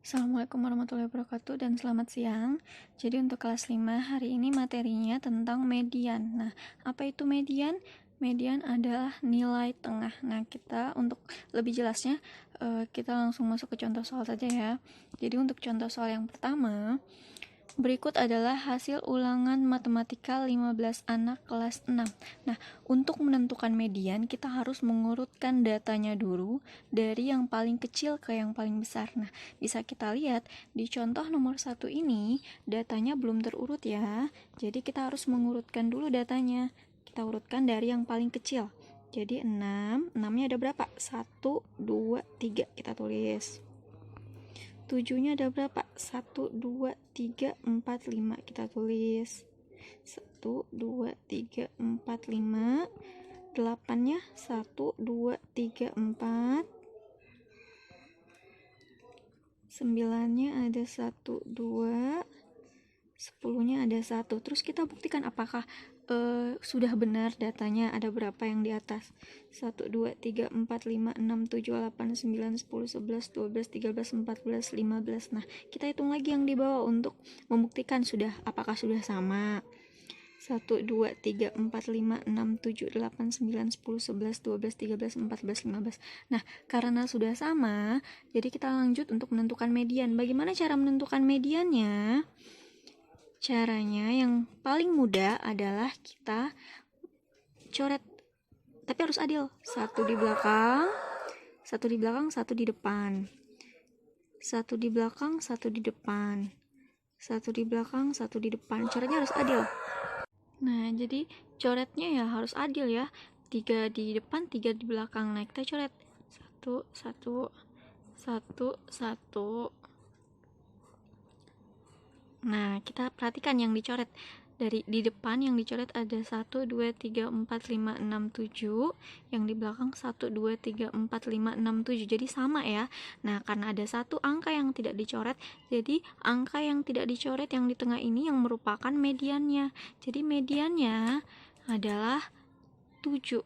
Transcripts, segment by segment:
Assalamualaikum warahmatullahi wabarakatuh dan selamat siang. Jadi untuk kelas 5 hari ini materinya tentang median. Nah, apa itu median? Median adalah nilai tengah. Nah, kita untuk lebih jelasnya kita langsung masuk ke contoh soal saja ya. Jadi untuk contoh soal yang pertama, berikut adalah hasil ulangan matematika 15 anak kelas 6. Nah, untuk menentukan median, kita harus mengurutkan datanya dulu dari yang paling kecil ke yang paling besar. Nah, bisa kita lihat di contoh nomor 1 ini, datanya belum terurut ya. Jadi, kita harus mengurutkan dulu datanya. Kita urutkan dari yang paling kecil. Jadi, 6. 6-nya ada berapa? 1, 2, 3. Kita tulis. 7-nya ada berapa? 1, 2, 3, 4, 5. Kita tulis 1, 2, 3, 4, 5. 8-nya 1, 2, 3, 4. 9-nya ada 1, 2. 10-nya ada 1. Terus kita buktikan apakah sudah benar datanya ada berapa yang di atas. 1, 2, 3, 4, 5, 6, 7, 8, 9, 10, 11, 12, 13, 14, 15. Nah, kita hitung lagi yang di bawah untuk membuktikan apakah sudah sama. 1, 2, 3, 4, 5, 6, 7, 8, 9, 10, 11, 12, 13, 14, 15. Nah, karena sudah sama, jadi kita lanjut untuk menentukan median. Bagaimana cara menentukan mediannya? Caranya yang paling mudah adalah kita coret, tapi harus adil. Satu di belakang, satu di belakang, satu di depan. Satu di belakang, satu di depan. Satu di belakang, satu di depan. Coretnya harus adil. Nah, jadi coretnya ya harus adil ya. 3 di depan, 3 di belakang. Nah, kita coret. 1, 1, 1, 1. Nah, kita perhatikan yang dicoret. Dari di depan yang dicoret ada 1, 2, 3, 4, 5, 6, 7. Yang di belakang 1, 2, 3, 4, 5, 6, 7. Jadi sama ya. Nah, karena ada satu angka yang tidak dicoret, jadi angka yang tidak dicoret yang di tengah ini yang merupakan mediannya. Jadi mediannya adalah 7.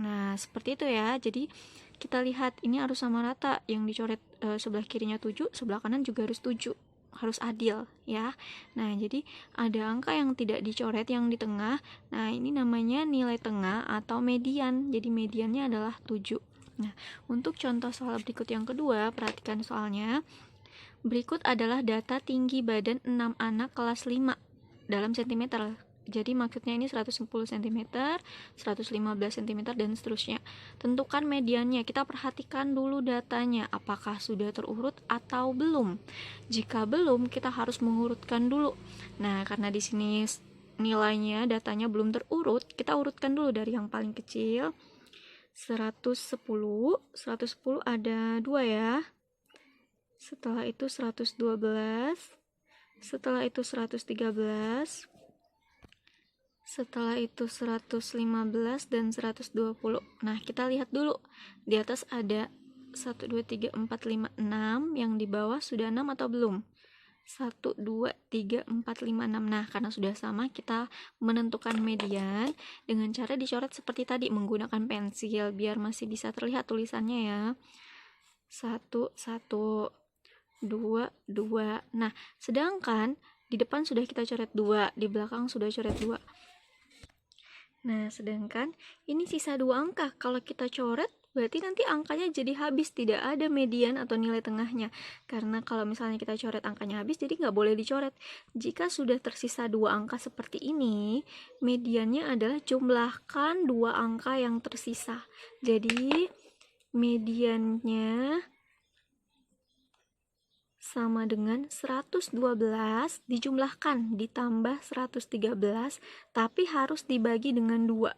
Nah, seperti itu ya. Jadi kita lihat ini harus sama rata. Yang dicoret sebelah kirinya 7, sebelah kanan juga harus 7. Harus adil ya. Nah, jadi ada angka yang tidak dicoret yang di tengah. Nah, ini namanya nilai tengah atau median. Jadi mediannya adalah 7. Nah, untuk contoh soal berikut yang kedua, perhatikan soalnya. Berikut adalah data tinggi badan 6 anak kelas 5 dalam sentimeter. Jadi maksudnya ini 110 cm, 115 cm, dan seterusnya. Tentukan mediannya. Kita perhatikan dulu datanya. Apakah sudah terurut atau belum? Jika belum, kita harus mengurutkan dulu. Nah, karena di sini nilainya, datanya belum terurut, kita urutkan dulu dari yang paling kecil. 110 ada 2 ya. Setelah itu 112. Setelah itu 113. Setelah itu 115 dan 120. Nah, kita lihat dulu. Di atas ada 1, 2, 3, 4, 5, 6. Yang di bawah sudah 6 atau belum? 1, 2, 3, 4, 5, 6. Nah, karena sudah sama, kita menentukan median dengan cara dicoret seperti tadi, menggunakan pensil, biar masih bisa terlihat tulisannya ya. 1, 1, 2, 2. Nah, sedangkan di depan sudah kita coret 2, di belakang sudah coret 2. Nah, sedangkan ini sisa 2 angka. Kalau kita coret, berarti nanti angkanya jadi habis, tidak ada median atau nilai tengahnya. Karena kalau misalnya kita coret angkanya habis, jadi nggak boleh dicoret. Jika sudah tersisa 2 angka seperti ini, mediannya adalah jumlahkan 2 angka yang tersisa. Jadi, mediannya sama dengan 112 dijumlahkan ditambah 113, tapi harus dibagi dengan 2.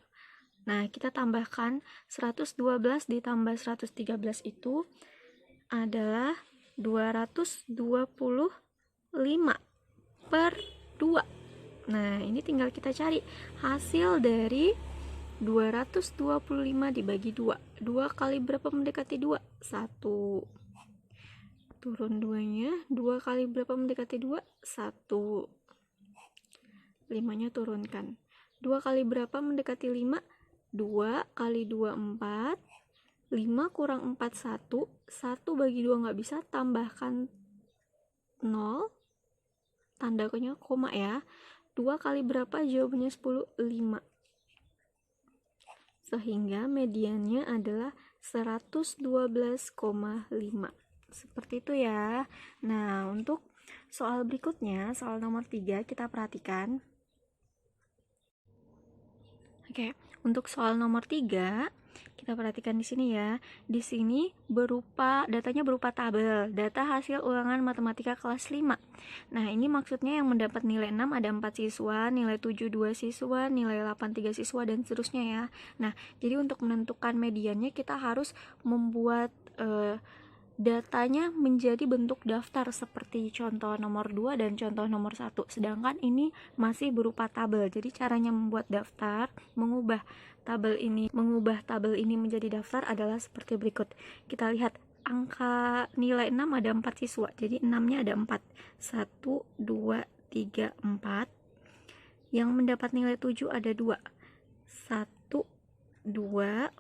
Nah, kita tambahkan 112 ditambah 113 itu adalah 225 per 2. Nah, ini tinggal kita cari hasil dari 225 dibagi 2. 2 kali berapa mendekati 2? 1. Turun 2-nya, 2 kali berapa mendekati 2? 1. 5-nya turunkan. 2 kali berapa mendekati 5? 2 kali 2, 4. 5 kurang 4, 1. 1 bagi 2 nggak bisa, tambahkan 0. Tandanya koma ya. 2 kali berapa? Jawabannya 10, 5. Sehingga mediannya adalah 112,5. Seperti itu ya. Nah, untuk soal berikutnya, soal nomor 3, kita perhatikan. Oke, untuk soal nomor 3, kita perhatikan di sini ya. Di sini datanya berupa tabel, data hasil ulangan matematika kelas 5. Nah, ini maksudnya yang mendapat nilai 6 ada 4 siswa, nilai 7 2 siswa, nilai 8 3 siswa, dan seterusnya ya. Nah, jadi untuk menentukan mediannya kita harus membuat datanya menjadi bentuk daftar seperti contoh nomor 2 dan contoh nomor 1. Sedangkan ini masih berupa tabel. Jadi caranya membuat daftar, mengubah tabel ini menjadi daftar adalah seperti berikut. Kita lihat angka nilai 6 ada 4 siswa. Jadi 6-nya ada 4. 1 2 3 4. Yang mendapat nilai 7 ada 2. 1 2.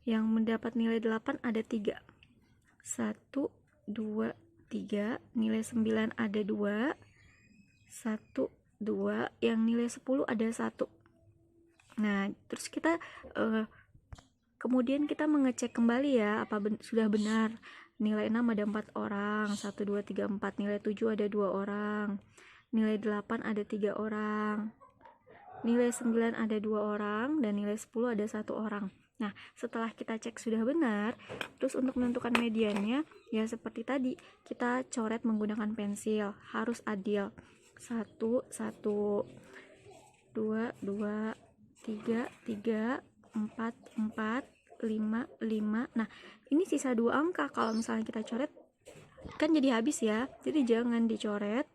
Yang mendapat nilai 8 ada 3. 1 2 3. Nilai 9 ada 2. 1 2. Yang nilai 10 ada 1. Nah, terus kita kemudian kita mengecek kembali ya, apa sudah benar. Nilai 6 ada 4 orang, 1 2 3 4. Nilai 7 ada 2 orang. Nilai 8 ada 3 orang. Nilai 9 ada 2 orang dan nilai 10 ada 1 orang. Nah, setelah kita cek sudah benar, terus untuk menentukan mediannya, ya seperti tadi, kita coret menggunakan pensil, harus adil. 1, 1, 2, 2, 3, 3, 4, 4, 5, 5. Nah, ini sisa 2 angka, kalau misalnya kita coret, kan jadi habis ya, jadi jangan dicoret.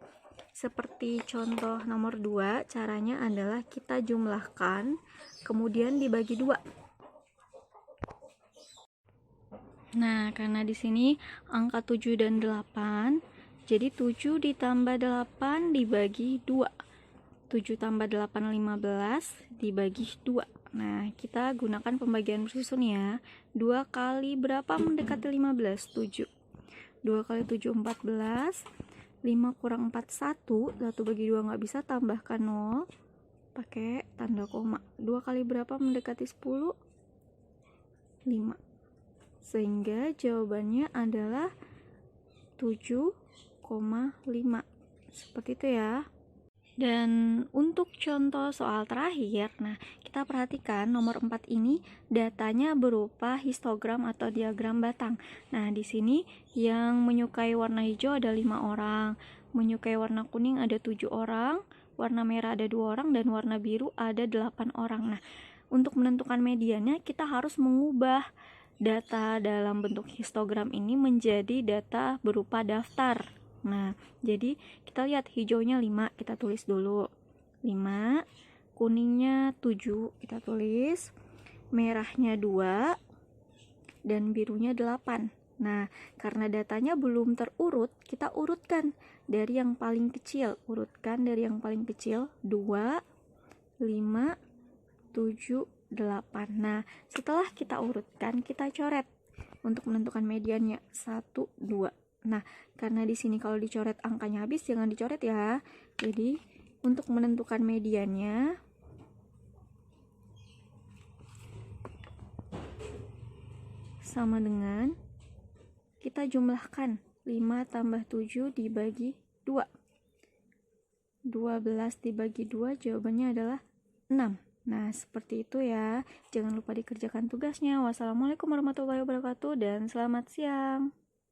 Seperti contoh nomor 2, caranya adalah kita jumlahkan, kemudian dibagi 2. Nah, karena di sini angka 7 dan 8, jadi 7 ditambah 8 dibagi 2. 7 tambah 8, 15 dibagi 2. Nah, kita gunakan pembagian bersusun ya. 2 kali berapa mendekati 15? 7. 2 kali 7, 14. 5 kurang 4, 1. 1 bagi 2 nggak bisa, tambahkan 0. Pakai tanda koma. 2 kali berapa mendekati 10? 5. Sehingga jawabannya adalah 7,5. Seperti itu ya. Dan untuk contoh soal terakhir, nah kita perhatikan nomor 4 ini datanya berupa histogram atau diagram batang. Nah, di sini yang menyukai warna hijau ada 5 orang, menyukai warna kuning ada 7 orang, warna merah ada 2 orang, dan warna biru ada 8 orang. Nah, untuk menentukan mediannya kita harus mengubah data dalam bentuk histogram ini menjadi data berupa daftar. Nah, jadi kita lihat hijaunya 5, kita tulis dulu 5, kuningnya 7, kita tulis, merahnya 2, dan birunya 8. Nah, karena datanya belum terurut, kita urutkan dari yang paling kecil. Urutkan dari yang paling kecil, 2, 5, 7, 8. Nah, setelah kita urutkan, kita coret untuk menentukan mediannya 1, 2. Nah, karena di sini kalau dicoret angkanya habis, jangan dicoret ya. Jadi, untuk menentukan mediannya sama dengan kita jumlahkan 5 tambah 7 dibagi 2. 12 dibagi 2 jawabannya adalah 6. Nah, seperti itu ya. Jangan lupa dikerjakan tugasnya. Wassalamualaikum warahmatullahi wabarakatuh dan selamat siang.